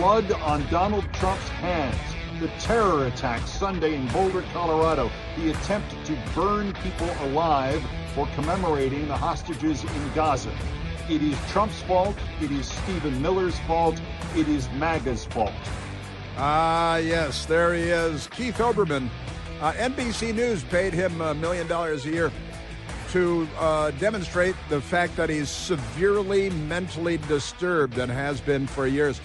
blood on Donald Trump's hands. The terror attack Sunday in Boulder, Colorado. The attempt to burn people alive for commemorating the hostages in Gaza. It is Trump's fault. It is Stephen Miller's fault. It is MAGA's fault. Yes, there he is. Keith Olbermann. NBC News paid him $1 million a year to demonstrate the fact that he's severely mentally disturbed and has been for years.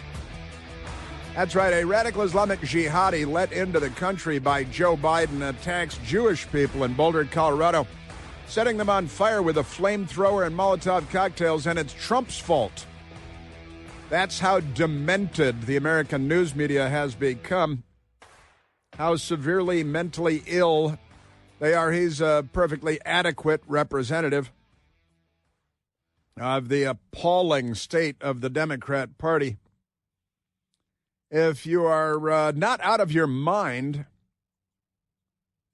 That's right, a radical Islamic jihadi let into the country by Joe Biden attacks Jewish people in Boulder, Colorado, setting them on fire with a flamethrower and Molotov cocktails, and it's Trump's fault. That's how demented the American news media has become, how severely mentally ill they are. He's a perfectly adequate representative of the appalling state of the Democrat Party. If you are not out of your mind,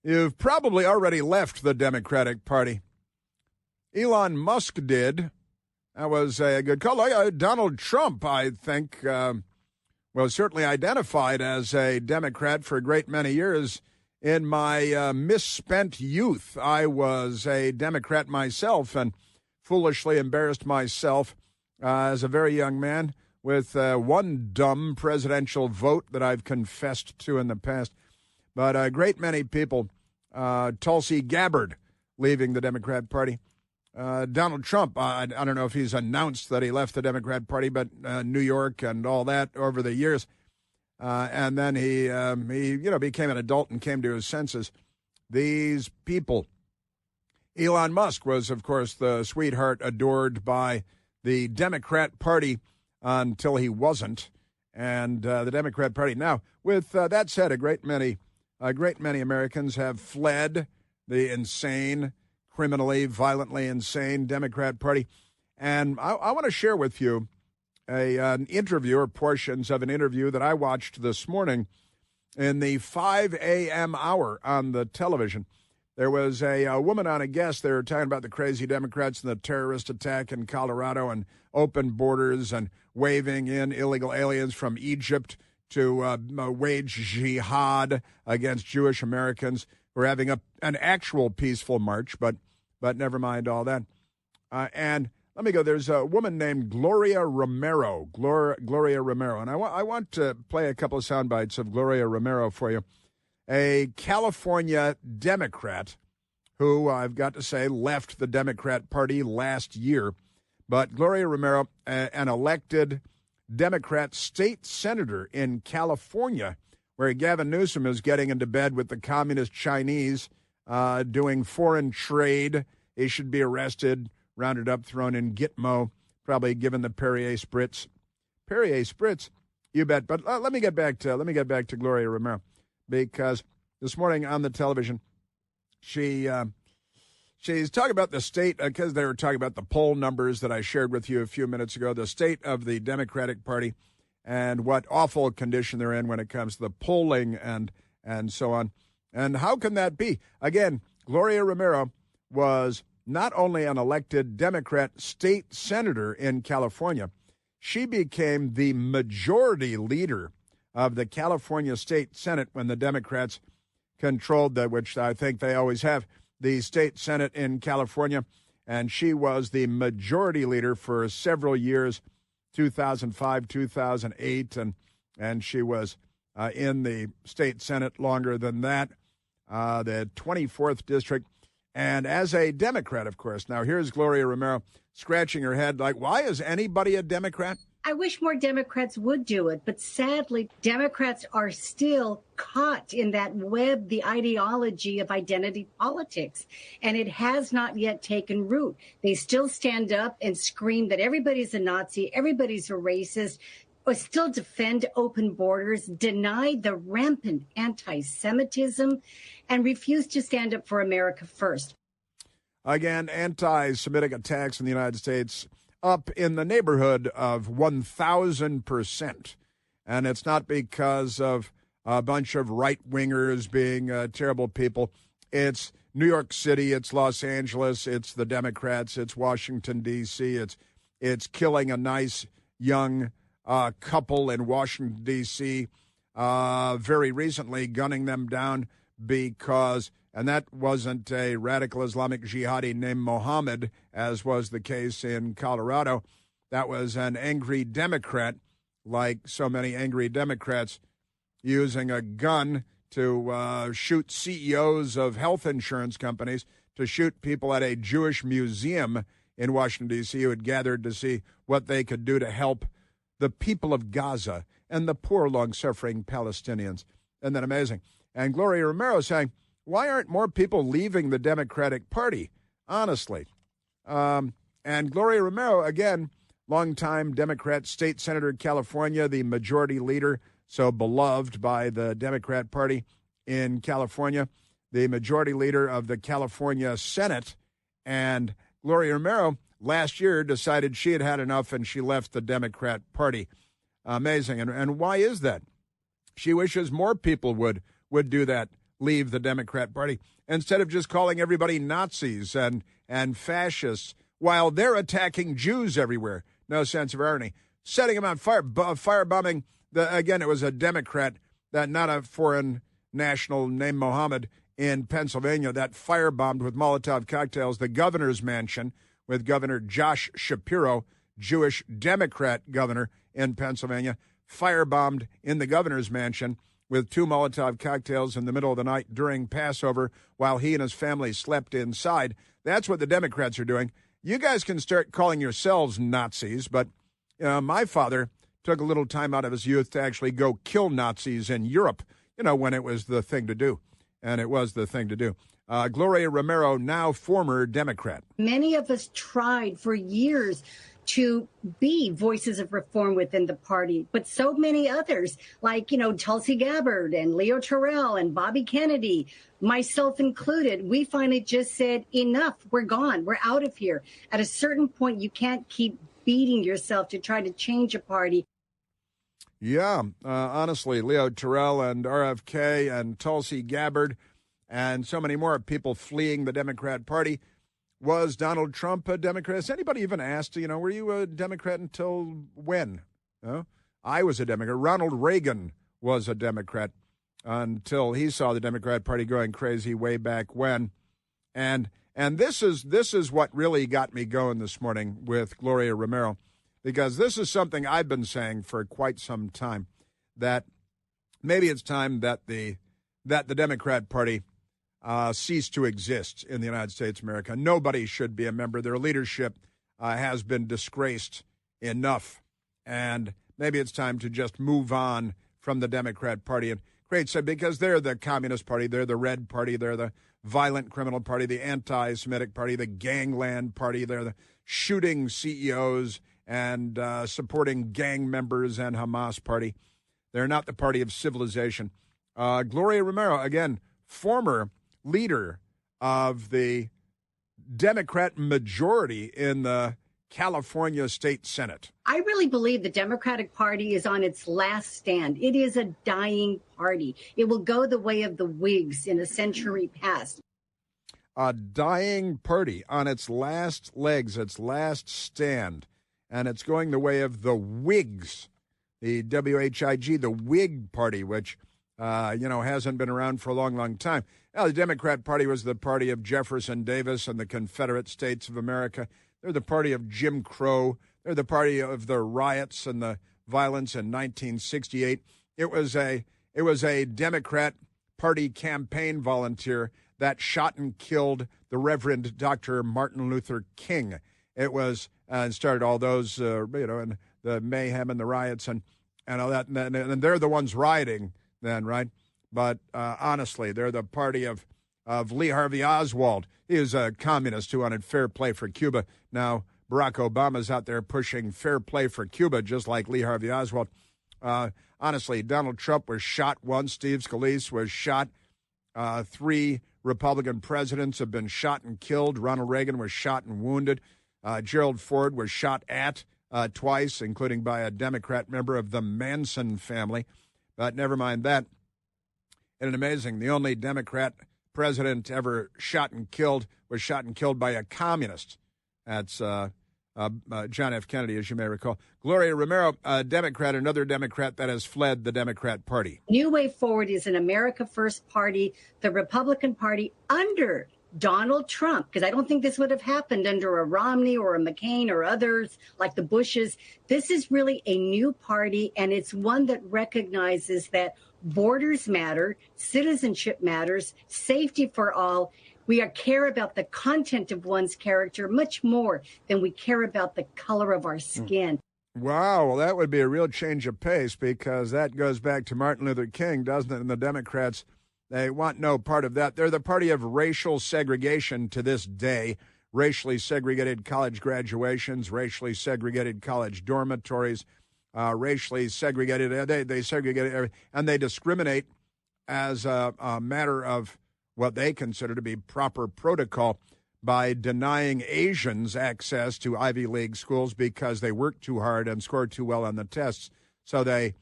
you've probably already left the Democratic Party. Elon Musk did. That was a good call. Donald Trump, I think, was certainly identified as a Democrat for a great many years. In my misspent youth, I was a Democrat myself and foolishly embarrassed myself as a very young man with one dumb presidential vote that I've confessed to in the past. But a great many people, Tulsi Gabbard leaving the Democrat Party. Donald Trump, I don't know if he's announced that he left the Democrat Party, but New York and all that over the years. And then he became an adult and came to his senses. These people. Elon Musk was, of course, the sweetheart adored by the Democrat Party until he wasn't. And the Democrat Party now, with that said, a great many Americans have fled the insane, criminally, violently insane Democrat Party. And I want to share with you an interview or portions of an interview that I watched this morning in the 5 a.m. hour on the television. There was a woman on a guest. They were talking about the crazy Democrats and the terrorist attack in Colorado and open borders and waving in illegal aliens from Egypt to wage jihad against Jewish Americans. We're having an actual peaceful march, but never mind all that. And let me go. There's a woman named Gloria Romero. Gloria Romero. And I want to play a couple of sound bites of Gloria Romero for you. A California Democrat who, I've got to say, left the Democrat Party last year. But Gloria Romero, an elected Democrat state senator in California, where Gavin Newsom is getting into bed with the communist Chinese, doing foreign trade. He should be arrested, rounded up, thrown in Gitmo, probably given the Perrier Spritz. Perrier Spritz, you bet. But let me get back to Gloria Romero, because this morning on the television, she's talking about the state, because they were talking about the poll numbers that I shared with you a few minutes ago, the state of the Democratic Party and what awful condition they're in when it comes to the polling and so on. And how can that be? Again, Gloria Romero was not only an elected Democrat state senator in California, she became the majority leader of the California State Senate when the Democrats controlled that, which I think they always have, the state Senate in California. And she was the majority leader for several years, 2005, 2008, and she was in the state Senate longer than that, the 24th district. And as a Democrat, of course, now here's Gloria Romero scratching her head like, why is anybody a Democrat? I wish more Democrats would do it, but sadly, Democrats are still caught in that web, the ideology of identity politics, and it has not yet taken root. They still stand up and scream that everybody's a Nazi, everybody's a racist, but still defend open borders, deny the rampant anti-Semitism, and refuse to stand up for America first. Again, anti-Semitic attacks in the United States up in the neighborhood of 1,000%. And it's not because of a bunch of right-wingers being terrible people. It's New York City, it's Los Angeles, it's the Democrats, it's Washington, D.C., it's killing a nice, young, couple in Washington, D.C., very recently gunning them down because, and that wasn't a radical Islamic jihadi named Mohammed, as was the case in Colorado. That was an angry Democrat, like so many angry Democrats, using a gun to shoot CEOs of health insurance companies, to shoot people at a Jewish museum in Washington, D.C., who had gathered to see what they could do to help the people of Gaza and the poor, long-suffering Palestinians. Isn't that amazing? And Gloria Romero saying, why aren't more people leaving the Democratic Party? Honestly. And Gloria Romero, again, longtime Democrat state senator in California, the majority leader, so beloved by the Democrat Party in California, the majority leader of the California Senate. And Gloria Romero last year decided she had had enough and she left the Democrat Party. Amazing. And why is that? She wishes more people would do that, leave the Democrat Party, instead of just calling everybody Nazis and fascists while they're attacking Jews everywhere. No sense of irony. Setting them on fire, firebombing. Again, it was a Democrat, that not a foreign national named Mohammed, in Pennsylvania, that firebombed with Molotov cocktails the governor's mansion with Governor Josh Shapiro, Jewish Democrat governor in Pennsylvania, firebombed in the governor's mansion with 2 Molotov cocktails in the middle of the night during Passover while he and his family slept inside. That's what the Democrats are doing. You guys can start calling yourselves Nazis, but my father took a little time out of his youth to actually go kill Nazis in Europe, when it was the thing to do. And it was the thing to do. Gloria Romero, now former Democrat. Many of us tried for years to be voices of reform within the party, but so many others, like, Tulsi Gabbard and Leo Terrell and Bobby Kennedy, myself included, we finally just said, enough, we're gone, we're out of here. At a certain point, you can't keep beating yourself to try to change a party. Yeah, honestly, Leo Terrell and RFK and Tulsi Gabbard and so many more people fleeing the Democrat Party. Was Donald Trump a Democrat? Has anybody even asked, were you a Democrat until when? I was a Democrat. Ronald Reagan was a Democrat until he saw the Democrat Party going crazy way back when. And this is what really got me going this morning with Gloria Romero, because this is something I've been saying for quite some time, that maybe it's time that the Democrat Party cease to exist in the United States of America. Nobody should be a member. Their leadership has been disgraced enough, and maybe it's time to just move on from the Democrat Party and create, because they're the Communist Party, they're the Red Party, they're the violent criminal party, the anti-Semitic party, the gangland party, they're the shooting CEOs and supporting gang members and Hamas party. They're not the party of civilization. Gloria Romero, again, former leader of the Democrat majority in the California State Senate. I really believe the Democratic Party is on its last stand. It is a dying party. It will go the way of the Whigs in a century past. A dying party on its last legs, its last stand, and it's going the way of the Whigs, the WHIG, the Whig Party, which hasn't been around for a long, long time. Now, the Democrat Party was the party of Jefferson Davis and the Confederate States of America. They're the party of Jim Crow. They're the party of the riots and the violence in 1968. It was a Democrat Party campaign volunteer that shot and killed the Reverend Dr. Martin Luther King. It was started all those and the mayhem and the riots and all that, and they're the ones rioting then, right? But honestly, they're the party of Lee Harvey Oswald. He was a communist who wanted fair play for Cuba. Now, Barack Obama's out there pushing fair play for Cuba, just like Lee Harvey Oswald. Honestly, Donald Trump was shot once. Steve Scalise was shot. 3 Republican presidents have been shot and killed. Ronald Reagan was shot and wounded. Gerald Ford was shot at twice, including by a Democrat member of the Manson family. But never mind that. And amazing, the only Democrat president ever shot and killed was shot and killed by a communist. That's John F. Kennedy, as you may recall. Gloria Romero, a Democrat, another Democrat that has fled the Democrat Party. New Way Forward is an America First party, the Republican Party under Donald Trump, because I don't think this would have happened under a Romney or a McCain or others like the Bushes. This is really a new party, and it's one that recognizes that borders matter, citizenship matters, safety for all. We care about the content of one's character much more than we care about the color of our skin. Wow, well, that would be a real change of pace, because that goes back to Martin Luther King, doesn't it? And the Democrats, they want no part of that. They're the party of racial segregation to this day. Racially segregated college graduations, racially segregated college dormitories, racially segregated, they segregate everything, and they discriminate as a matter of what they consider to be proper protocol by denying Asians access to Ivy League schools because they worked too hard and scored too well on the tests. So they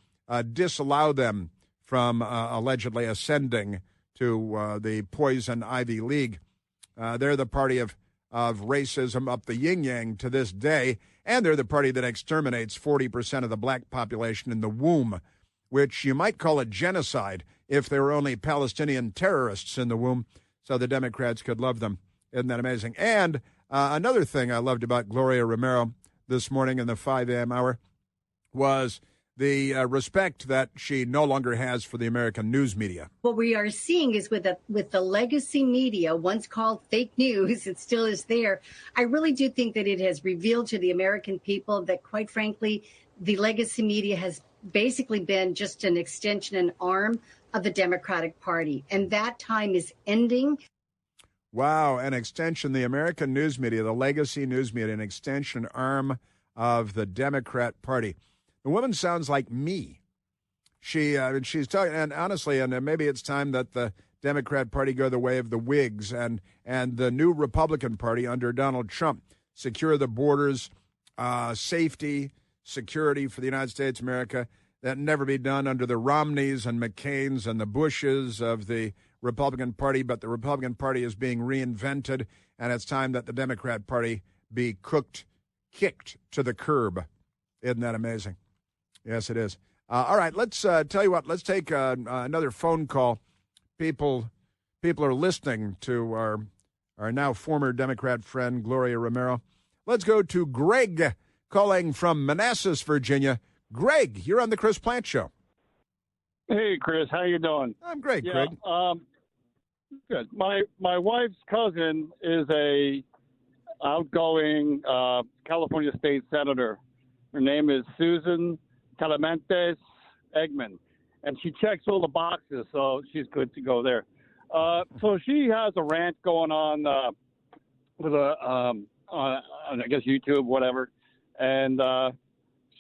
disallow them from allegedly ascending to the poison Ivy League. They're the party of racism up the yin-yang to this day, and they're the party that exterminates 40% of the black population in the womb, which you might call a genocide if there were only Palestinian terrorists in the womb, so the Democrats could love them. Isn't that amazing? And another thing I loved about Gloria Romero this morning in the 5 a.m. hour was the respect that she no longer has for the American news media. What we are seeing is with the legacy media, once called fake news, it still is there. I really do think that it has revealed to the American people that, quite frankly, the legacy media has basically been just an extension, an arm of the Democratic Party. And that time is ending. Wow, an extension, the American news media, the legacy news media, an extension arm of the Democrat Party. The woman sounds like me. She's talking, and honestly, and maybe it's time that the Democrat Party go the way of the Whigs and the new Republican Party under Donald Trump. Secure the borders, safety, security for the United States of America. That never be done under the Romneys and McCains and the Bushes of the Republican Party, but the Republican Party is being reinvented, and it's time that the Democrat Party be kicked to the curb. Isn't that amazing? Yes, it is. All right, let's tell you what. Let's take another phone call. People are listening to our now former Democrat friend Gloria Romero. Let's go to Greg calling from Manassas, Virginia. Greg, you're on the Chris Plante Show. Hey, Chris, how you doing? I'm great, yeah, Greg. Good. My wife's cousin is a outgoing California state senator. Her name is Susan Talamentes Eggman, and she checks all the boxes, so she's good to go there. So she has a rant going on with on I guess YouTube, whatever, and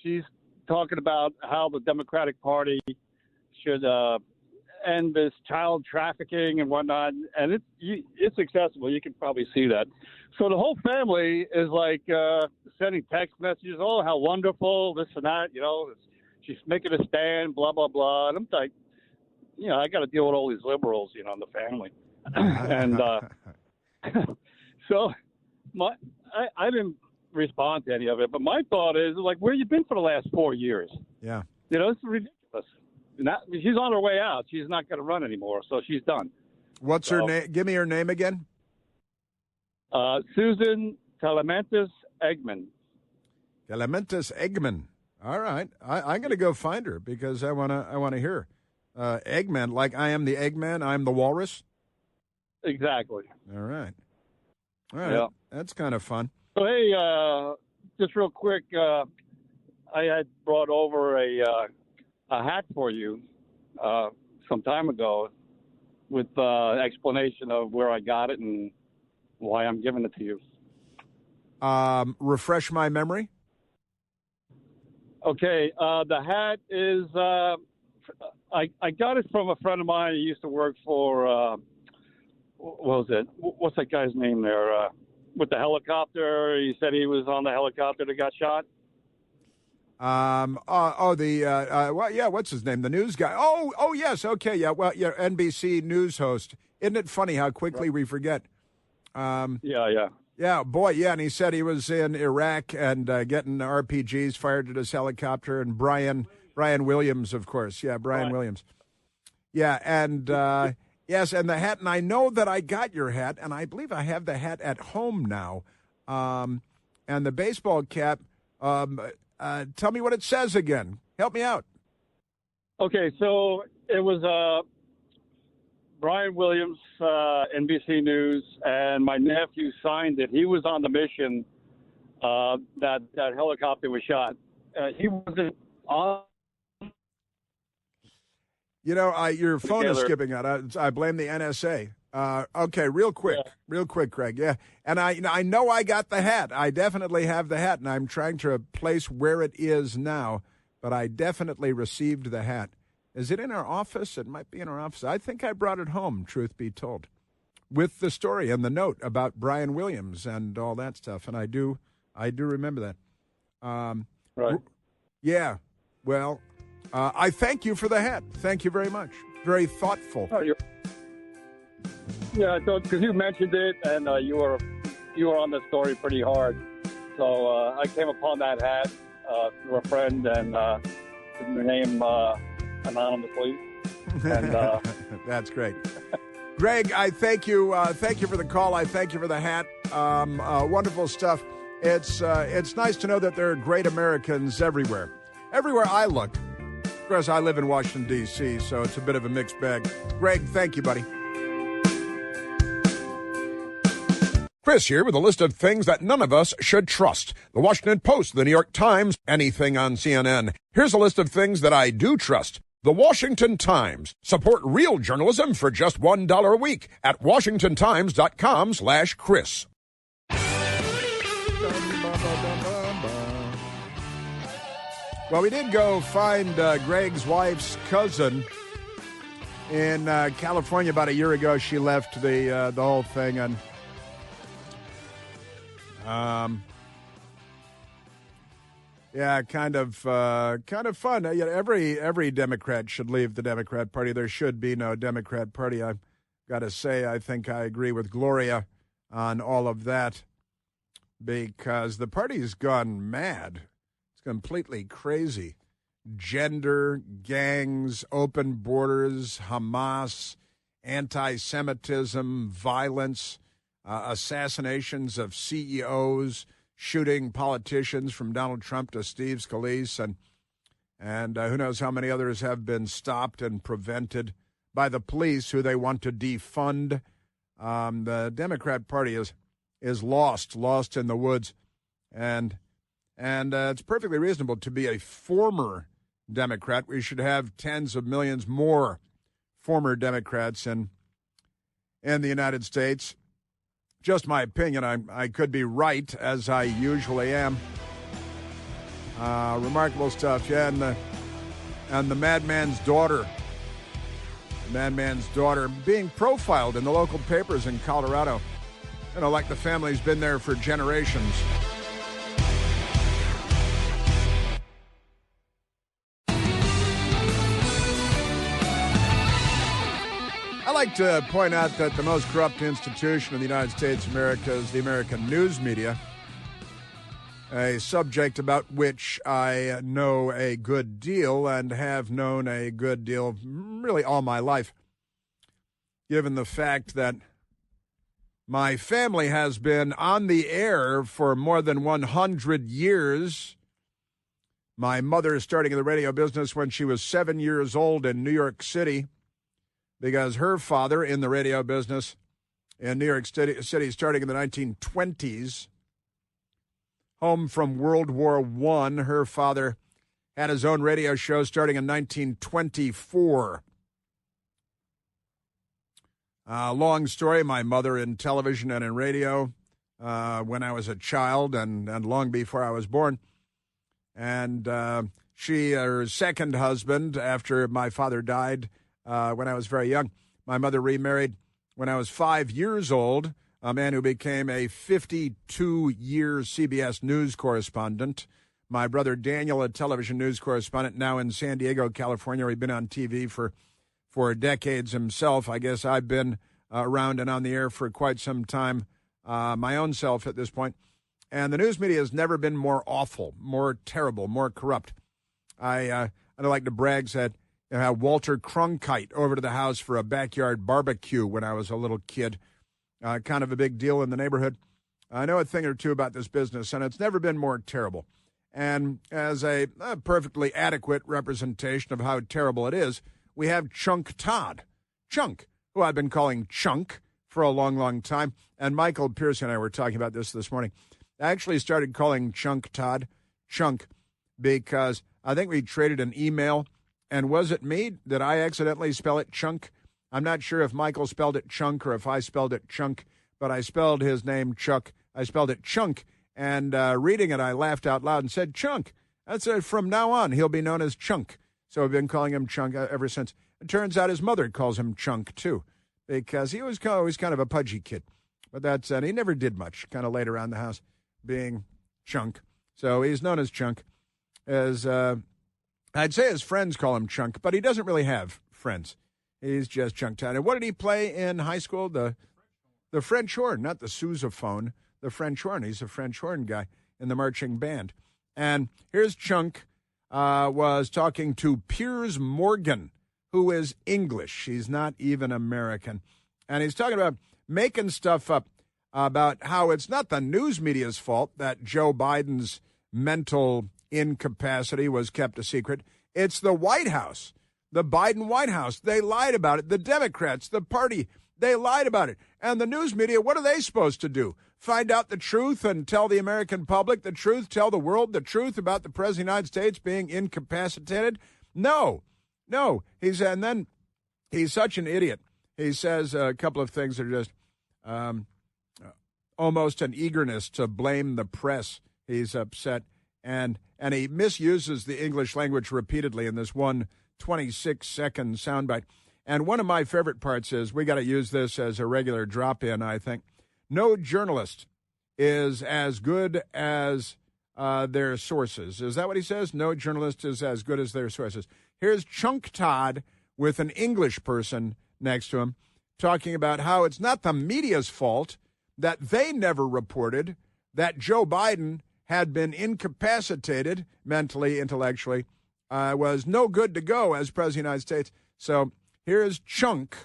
she's talking about how the Democratic Party should end this child trafficking and whatnot, and it's accessible. You can probably see that. So the whole family is like sending text messages, oh, how wonderful, this and that, she's making a stand, blah, blah, blah. And I'm like, I got to deal with all these liberals, in the family. And so I didn't respond to any of it, but my thought is, like, where you been for the last 4 years? Yeah. It's ridiculous. She's on her way out. She's not going to run anymore, so she's done. What's her name? Give me her name again. Susan Talamentes Eggman. Talamentes Eggman. All right, I'm going to go find her because I want to hear Eggman. Like I am the Eggman, I'm the walrus. Exactly. All right. Yeah. That's kind of fun. So hey, just real quick, I had brought over a hat for you some time ago with explanation of where I got it and why I'm giving it to you. Refresh my memory. Okay, the hat is I got it from a friend of mine who used to work for what was it? What's that guy's name there? With the helicopter, he said he was on the helicopter that got shot. What's his name? The news guy. Oh, yes. Okay. Yeah. Well, yeah. NBC news host. Isn't it funny how quickly we forget? Yeah. Yeah, boy, yeah, and he said he was in Iraq and getting RPGs fired at his helicopter, and Brian Williams, of course. Yeah, Brian Williams. Yeah, and yes, and the hat, and I know that I got your hat, and I believe I have the hat at home now, and the baseball cap. Tell me what it says again. Help me out. Okay, so it was Brian Williams, NBC News, and my nephew signed it. He was on the mission that helicopter was shot. He wasn't on. You know, your phone is skipping out. I blame the NSA. Okay, real quick, Craig. Yeah, and I know I got the hat. I definitely have the hat, and I'm trying to place where it is now, but I definitely received the hat. Is it in our office? It might be in our office. I think I brought it home, truth be told, with the story and the note about Brian Williams and all that stuff. And I do remember that. Right. Yeah. Well, I thank you for the hat. Thank you very much. Very thoughtful. Oh, yeah, because you mentioned it, and you were on the story pretty hard. So I came upon that hat through a friend and the name anonymously. And that's great. Greg, I thank you. Thank you for the call. I thank you for the hat. Wonderful stuff. It's nice to know that there are great Americans everywhere. Everywhere I look. Of course, I live in Washington, D.C., so it's a bit of a mixed bag. Greg, thank you, buddy. Chris here with a list of things that none of us should trust. The Washington Post, the New York Times, anything on CNN. Here's a list of things that I do trust. The Washington Times. Support real journalism for just $1 a week at washingtontimes.com/Chris. Well, we did go find Greg's wife's cousin in California about a year ago. She left the whole thing, and yeah, kind of fun. You know, every Democrat should leave the Democrat Party. There should be no Democrat Party. I've got to say, I think I agree with Gloria on all of that, because the party's gone mad. Completely crazy. Gender, gangs, open borders, Hamas, anti-Semitism, violence, assassinations of CEOs, shooting politicians from Donald Trump to Steve Scalise, and who knows how many others have been stopped and prevented by the police, who they want to defund. The Democrat Party is lost in the woods, and it's perfectly reasonable to be a former Democrat. We should have tens of millions more former Democrats in the United States. Just my opinion. I could be right, as I usually am. Remarkable stuff, yeah. And the madman's daughter. The madman's daughter being profiled in the local papers in Colorado. You know, like the family's been there for generations. I like to point out that the most corrupt institution in the United States of America is the American news media, a subject about which I know a good deal and have known a good deal really all my life, given the fact that my family has been on the air for more than 100 years. My mother starting in the radio business when she was 7 years old in New York City, because her father in the radio business in New York City starting in the 1920s. Home from World War I, her father had his own radio show starting in 1924. Long story, my mother in television and in radio when I was a child and long before I was born. And her second husband, after my father died, when I was very young, my mother remarried when I was 5 years old, a man who became a 52-year CBS News correspondent. My brother Daniel, a television news correspondent, now in San Diego, California. He's been on TV for decades himself. I guess I've been around and on the air for quite some time my own self at this point. And the news media has never been more awful, more terrible, more corrupt. I'd like to brag that I had Walter Cronkite over to the house for a backyard barbecue when I was a little kid. Kind of a big deal in the neighborhood. I know a thing or two about this business, and it's never been more terrible. And as a perfectly adequate representation of how terrible it is, we have Chunk Todd. Chunk, who I've been calling Chunk for a long, long time. And Michael Pierce and I were talking about this morning. I actually started calling Chunk Todd Chunk because I think we traded an email. And was it me? Did I accidentally spell it Chunk? I'm not sure if Michael spelled it Chunk or if I spelled it Chunk, but I spelled his name Chuck. I spelled it Chunk. And reading it, I laughed out loud and said, Chunk. That's from now on, he'll be known as Chunk. So I've been calling him Chunk ever since. It turns out his mother calls him Chunk, too, because he was always kind of a pudgy kid. But that's he never did much, kind of laid around the house being Chunk. So he's known as Chunk. As I'd say his friends call him Chunk, but he doesn't really have friends. He's just Chunk Todd. And what did he play in high school? The French horn, not the sousaphone. The French horn. He's a French horn guy in the marching band. And here's Chunk was talking to Piers Morgan, who is English. He's not even American. And he's talking about making stuff up about how it's not the news media's fault that Joe Biden's mental incapacity was kept a secret. It's the White House, the Biden White House. They lied about it. The Democrats, the party, they lied about it. And the news media, what are they supposed to do? Find out the truth and tell the American public the truth, tell the world the truth about the President of the United States being incapacitated? No. And then he's such an idiot. He says a couple of things that are just almost an eagerness to blame the press. He's upset. And he misuses the English language repeatedly in this one 26-second soundbite. And one of my favorite parts is, we got to use this as a regular drop-in, I think. No journalist is as good as their sources. Is that what he says? No journalist is as good as their sources. Here's Chunk Todd with an English person next to him talking about how it's not the media's fault that they never reported that Joe Biden had been incapacitated mentally, intellectually, was no good to go as President of the United States. So here's Chunk,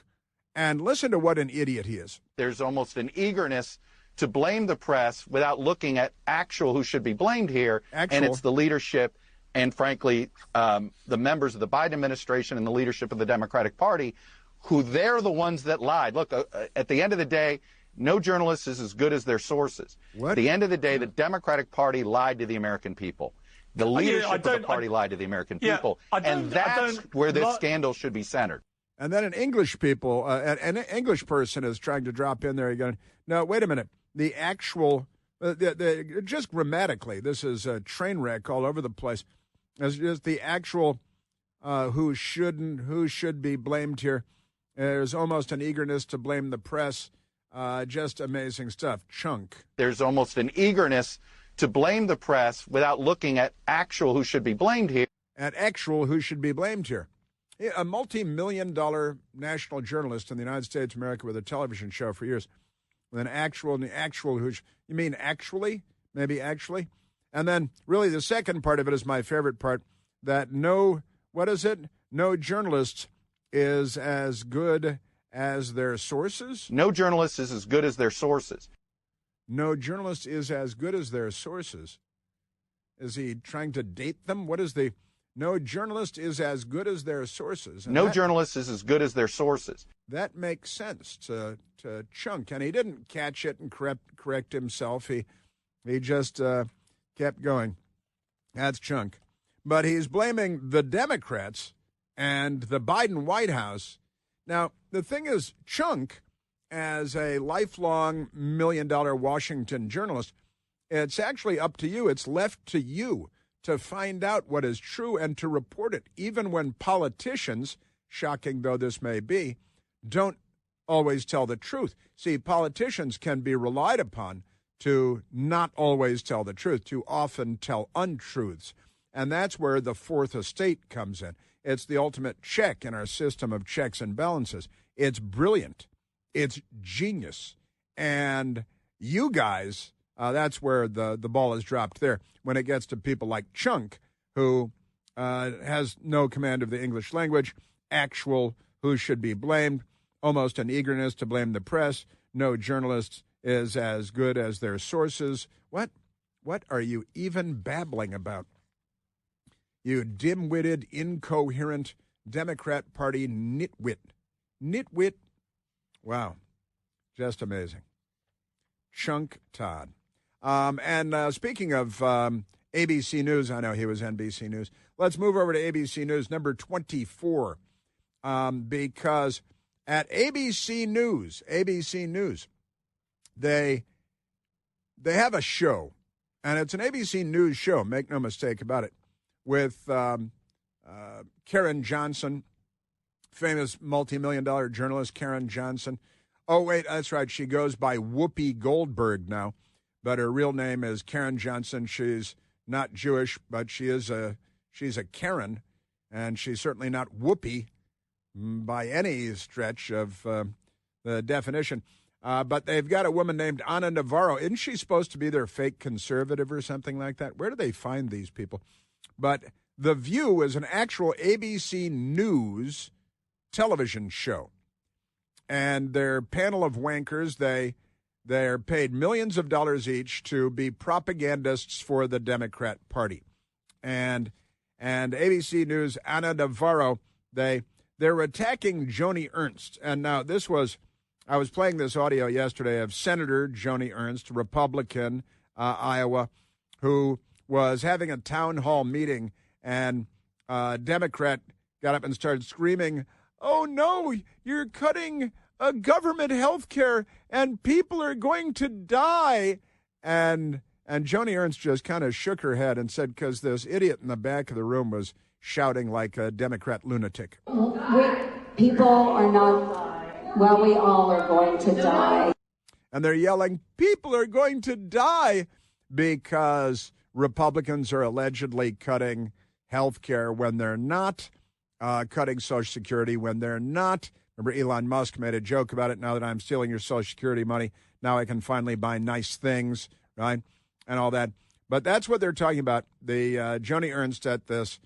and listen to what an idiot he is. There's almost an eagerness to blame the press without looking at who should be blamed here, and it's the leadership and, frankly, the members of the Biden administration and the leadership of the Democratic Party, who they're the ones that lied. Look, at the end of the day, no journalist is as good as their sources. What? At the end of the day, the Democratic Party lied to the American people. The leadership of the party lied to the American people. And that's where this scandal should be centered. And then an English person is trying to drop in there again. No, wait a minute. The actual, just grammatically, this is a train wreck all over the place. It's just the actual who should be blamed here. There's almost an eagerness to blame the press. Just amazing stuff. Chunk. There's almost an eagerness to blame the press without looking at who should be blamed here. Who should be blamed here. A multi-million-dollar national journalist in the United States of America with a television show for years. With an actual you mean actually? Maybe actually? And then really the second part of it is my favorite part, that no journalist is as good as their sources? No journalist is as good as their sources. No journalist is as good as their sources. Is he trying to date them? What is the... No journalist is as good as their sources. And no journalist is as good as their sources. That makes sense to Chunk. And he didn't catch it and correct himself. He just kept going. That's Chunk. But he's blaming the Democrats and the Biden White House. Now, the thing is, Chunk, as a lifelong million-dollar Washington journalist, it's actually up to you. It's left to you to find out what is true and to report it, even when politicians, shocking though this may be, don't always tell the truth. See, politicians can be relied upon to not always tell the truth, to often tell untruths. And that's where the fourth estate comes in. It's the ultimate check in our system of checks and balances. It's brilliant. It's genius. And You guys, that's where the ball is dropped there when it gets to people like Chunk, who has no command of the English language, actual who should be blamed, almost an eagerness to blame the press. No journalist is as good as their sources. What are you even babbling about? You dim-witted, incoherent Democrat Party nitwit. Nitwit. Wow. Just amazing. Chunk Todd. And speaking of ABC News, I know he was NBC News. Let's move over to ABC News, number 24. Because at ABC News, they have a show, and it's an ABC News show, make no mistake about it, with Karen Johnson, famous multi-million-dollar journalist Karen Johnson. Oh, wait, that's right. She goes by Whoopi Goldberg now, but her real name is Karen Johnson. She's not Jewish, but she's a Karen, and she's certainly not Whoopi by any stretch of the definition. But they've got a woman named Ana Navarro. Isn't she supposed to be their fake conservative or something like that? Where do they find these people? But The View is an actual ABC News television show. And their panel of wankers, they're paid millions of dollars each to be propagandists for the Democrat Party. And ABC News, Ana Navarro, they're attacking Joni Ernst. And now I was playing this audio yesterday of Senator Joni Ernst, Republican, Iowa, who was having a town hall meeting, and a Democrat got up and started screaming, "Oh, no, you're cutting government health care, and people are going to die." And Joni Ernst just kind of shook her head and said, because this idiot in the back of the room was shouting like a Democrat lunatic. People are not, well, we all are going to die. And they're yelling, people are going to die, because Republicans are allegedly cutting health care when they're not, cutting Social Security when they're not. Remember, Elon Musk made a joke about it. Now that I'm stealing your Social Security money, now I can finally buy nice things, right? And all that. But that's what they're talking about. The Joni Ernst at this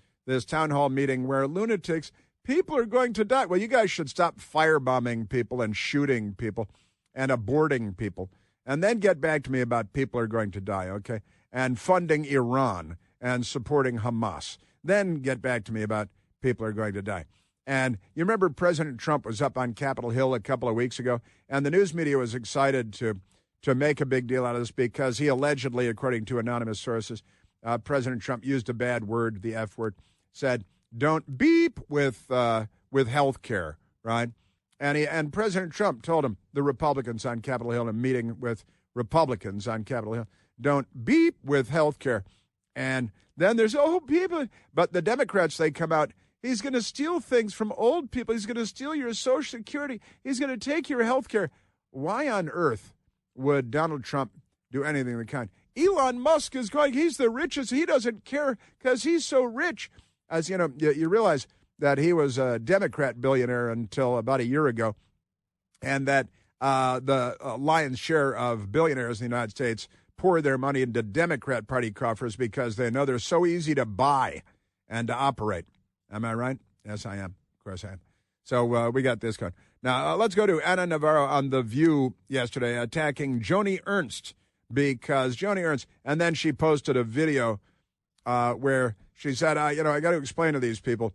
town hall meeting where lunatics, people are going to die. Well, you guys should stop firebombing people and shooting people and aborting people. And then get back to me about people are going to die, okay? And funding Iran and supporting Hamas. Then get back to me about people are going to die. And you remember President Trump was up on Capitol Hill a couple of weeks ago, and the news media was excited to make a big deal out of this because he allegedly, according to anonymous sources, President Trump used a bad word, the F word, said, "Don't beep with health care," right? And President Trump told him, the Republicans on Capitol Hill, in a meeting with Republicans on Capitol Hill, don't beep with health care. And then there's, people. But the Democrats, they come out, he's going to steal things from old people. He's going to steal your Social Security. He's going to take your health care. Why on earth would Donald Trump do anything of the kind? Elon Musk is going, he's the richest. He doesn't care because he's so rich. As you know, you realize that he was a Democrat billionaire until about a year ago, and that the lion's share of billionaires in the United States pour their money into Democrat Party coffers because they know they're so easy to buy and to operate. Am I right? Yes, I am. Of course I am. So we got this going. Now, let's go to Ana Navarro on The View yesterday attacking Joni Ernst, because Joni Ernst, and then she posted a video where she said, I got to explain to these people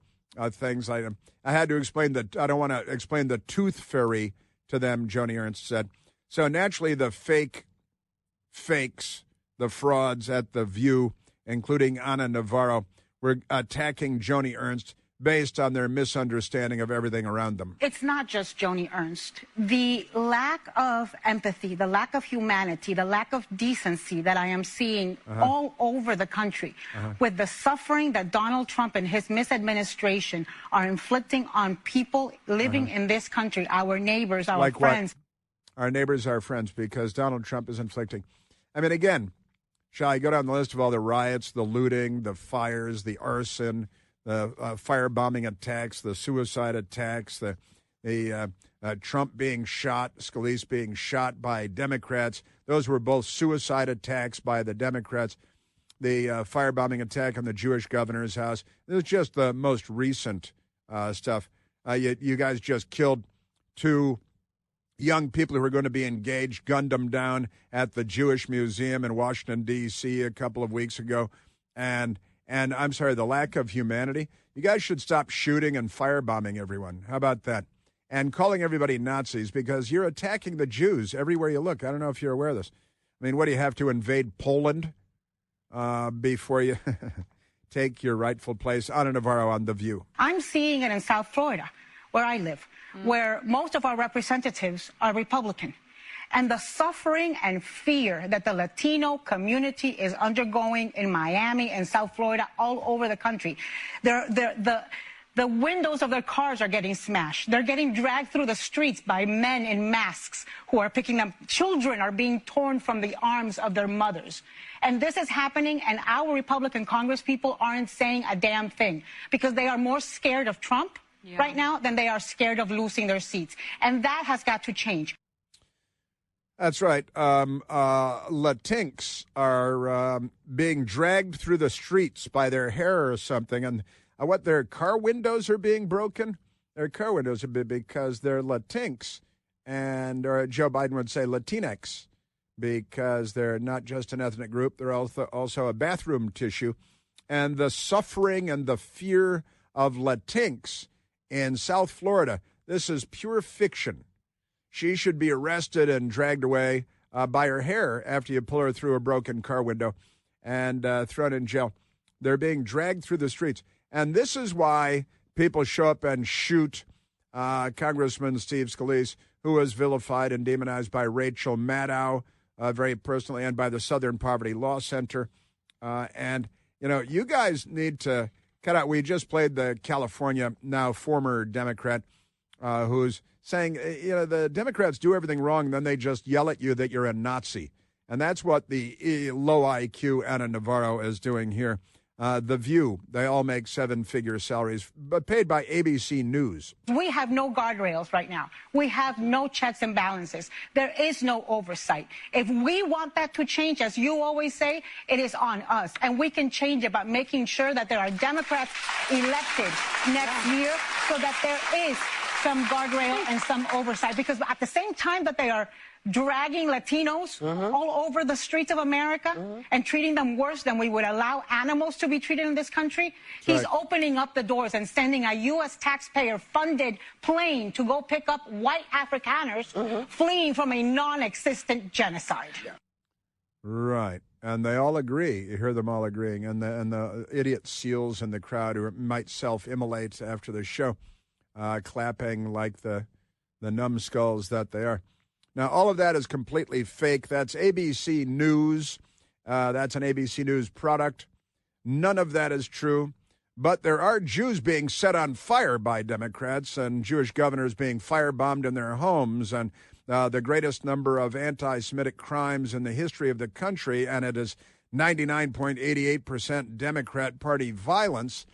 things. I had to explain that. I don't want to explain the tooth fairy to them, Joni Ernst said. So naturally, the fakes, the frauds at The View, including Ana Navarro, were attacking Joni Ernst based on their misunderstanding of everything around them. It's not just Joni Ernst. The lack of empathy, the lack of humanity, the lack of decency that I am seeing all over the country with the suffering that Donald Trump and his misadministration are inflicting on people living in this country, our neighbors, our friends. What? Our neighbors, our friends, because Donald Trump is inflicting. I mean, again, shall I go down the list of all the riots, the looting, the fires, the arson, the firebombing attacks, the suicide attacks, the Trump being shot, Scalise being shot by Democrats. Those were both suicide attacks by the Democrats. The firebombing attack on the Jewish governor's house. This is just the most recent stuff. You guys just killed 2 young people who were going to be engaged, gunned them down at the Jewish Museum in Washington, D.C. a couple of weeks ago. And I'm sorry, the lack of humanity. You guys should stop shooting and firebombing everyone. How about that? And calling everybody Nazis, because you're attacking the Jews everywhere you look. I don't know if you're aware of this. I mean, what, do you have to invade Poland before you take your rightful place? Ana Navarro on The View. I'm seeing it in South Florida, where I live, where most of our representatives are Republican. And the suffering and fear that the Latino community is undergoing in Miami and South Florida, all over the country. The windows of their cars are getting smashed. They're getting dragged through the streets by men in masks who are picking them. Children are being torn from the arms of their mothers. And this is happening, and our Republican congresspeople aren't saying a damn thing because they are more scared of Trump right now than they are scared of losing their seats. And that has got to change. That's right. Latinx are being dragged through the streets by their hair or something, and what, their car windows are being broken? Their car windows are because they're Latinx, or Joe Biden would say Latinx, because they're not just an ethnic group, they're also a bathroom tissue. And the suffering and the fear of Latinx in South Florida, this is pure fiction. She should be arrested and dragged away by her hair after you pull her through a broken car window and thrown in jail. They're being dragged through the streets. And this is why people show up and shoot Congressman Steve Scalise, who was vilified and demonized by Rachel Maddow very personally and by the Southern Poverty Law Center. And, you guys need to cut out. We just played the California, now former Democrat, who's saying, the Democrats do everything wrong, and then they just yell at you that you're a Nazi. And that's what the low IQ Ana Navarro is doing here. The View, they all make 7-figure salaries, but paid by ABC News. We have no guardrails right now. We have no checks and balances. There is no oversight. If we want that to change, as you always say, it is on us. And we can change it by making sure that there are Democrats elected next year so that there is some guardrail and some oversight. Because at the same time that they are dragging Latinos all over the streets of America and treating them worse than we would allow animals to be treated in this country, he's opening up the doors and sending a U.S. taxpayer-funded plane to go pick up white Afrikaners fleeing from a non-existent genocide. Right. And they all agree. You hear them all agreeing. And the idiot seals in the crowd who might self-immolate after the show, clapping like the numbskulls that they are. Now, all of that is completely fake. That's ABC News. That's an ABC News product. None of that is true. But there are Jews being set on fire by Democrats and Jewish governors being firebombed in their homes and the greatest number of anti-Semitic crimes in the history of the country, and it is 99.88% Democrat Party violence.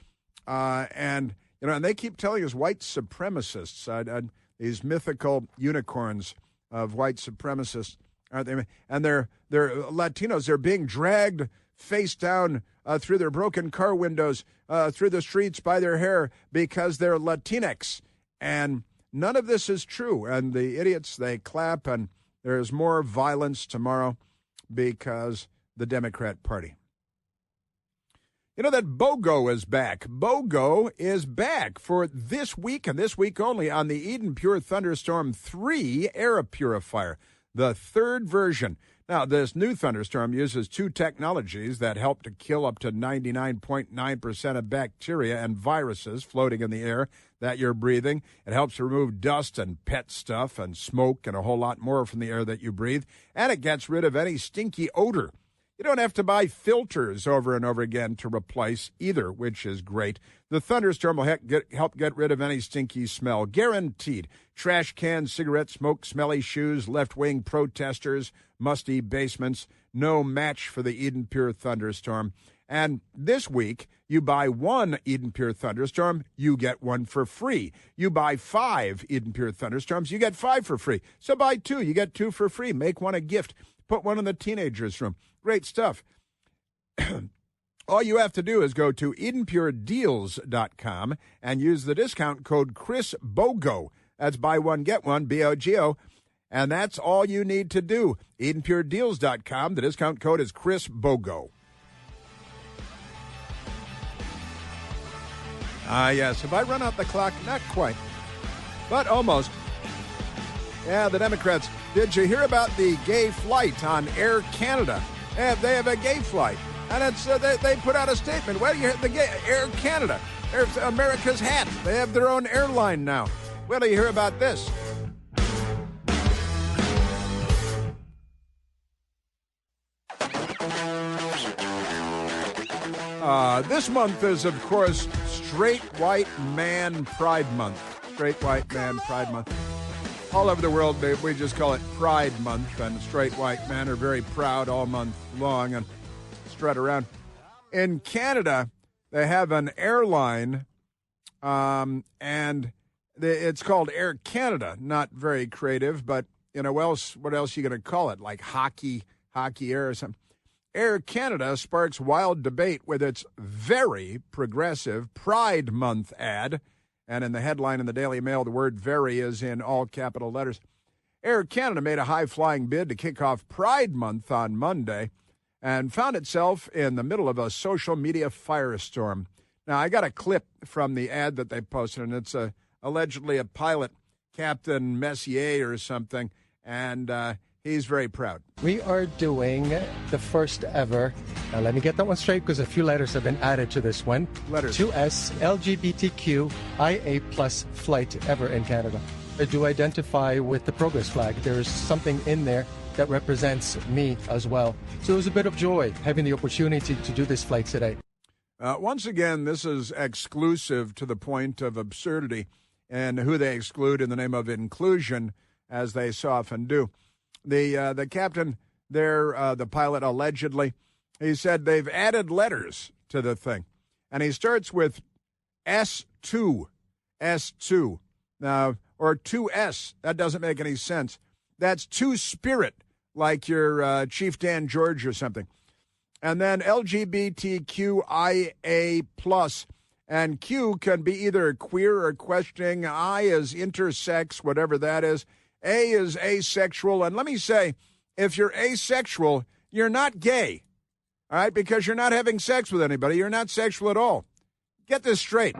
And they keep telling us white supremacists, these mythical unicorns of white supremacists, aren't they? And they're Latinos. They're being dragged face down through their broken car windows, through the streets by their hair because they're Latinx. And none of this is true. And the idiots, they clap, and there's more violence tomorrow because the Democrat Party. That BOGO is back. BOGO is back for this week and this week only on the Eden Pure Thunderstorm 3 air purifier, the third version. Now, this new Thunderstorm uses 2 technologies that help to kill up to 99.9% of bacteria and viruses floating in the air that you're breathing. It helps remove dust and pet stuff and smoke and a whole lot more from the air that you breathe. And it gets rid of any stinky odor. You don't have to buy filters over and over again to replace either, which is great. The Thunderstorm will help get rid of any stinky smell. Guaranteed. Trash cans, cigarette smoke, smelly shoes, left-wing protesters, musty basements. No match for the Eden Pure Thunderstorm. And this week, you buy one Eden Pure Thunderstorm, you get one for free. You buy 5 Eden Pure Thunderstorms, you get 5 for free. So buy 2, you get 2 for free. Make one a gift. Put one in the teenager's room. Great stuff. All you have to do is go to EdenPureDeals.com and use the discount code ChrisBogo. That's buy one, get one, BOGO. And that's all you need to do. EdenPureDeals.com. The discount code is ChrisBogo. Yes. Have I run out the clock? Not quite, but almost. Yeah, the Democrats. Did you hear about the gay flight on Air Canada? They have a gay flight. And it's they put out a statement. Well, you hear the Air Canada, America's hat. They have their own airline now. Well, do you hear about this? This month is, of course, Straight White Man Pride Month. Straight White Man Pride Month. All over the world, we just call it Pride Month, and straight white men are very proud all month long and strut around. In Canada, they have an airline, and it's called Air Canada. Not very creative, but what else are you going to call it? Like hockey air or something. Air Canada sparks wild debate with its very progressive Pride Month ad. And in the headline in the Daily Mail, the word very is in all capital letters. Air Canada made a high-flying bid to kick off Pride Month on Monday and found itself in the middle of a social media firestorm. Now, I got a clip from the ad that they posted, and it's allegedly a pilot, Captain Messier or something, and he's very proud. We are doing the first ever, now let me get that one straight because a few letters have been added to this one. Letters. 2S LGBTQIA+ flight ever in Canada. I do identify with the progress flag. There's something in there that represents me as well. So it was a bit of joy having the opportunity to do this flight today. Once again, this is exclusive to the point of absurdity and who they exclude in the name of inclusion, as they so often do. The captain there, the pilot allegedly, he said they've added letters to the thing. And he starts with S2, now, or 2S. That doesn't make any sense. That's two-spirit, like your Chief Dan George or something. And then LGBTQIA+, and Q can be either queer or questioning. I is intersex, whatever that is. A is asexual. And let me say, if you're asexual, you're not gay, all right, because you're not having sex with anybody. You're not sexual at all. Get this straight.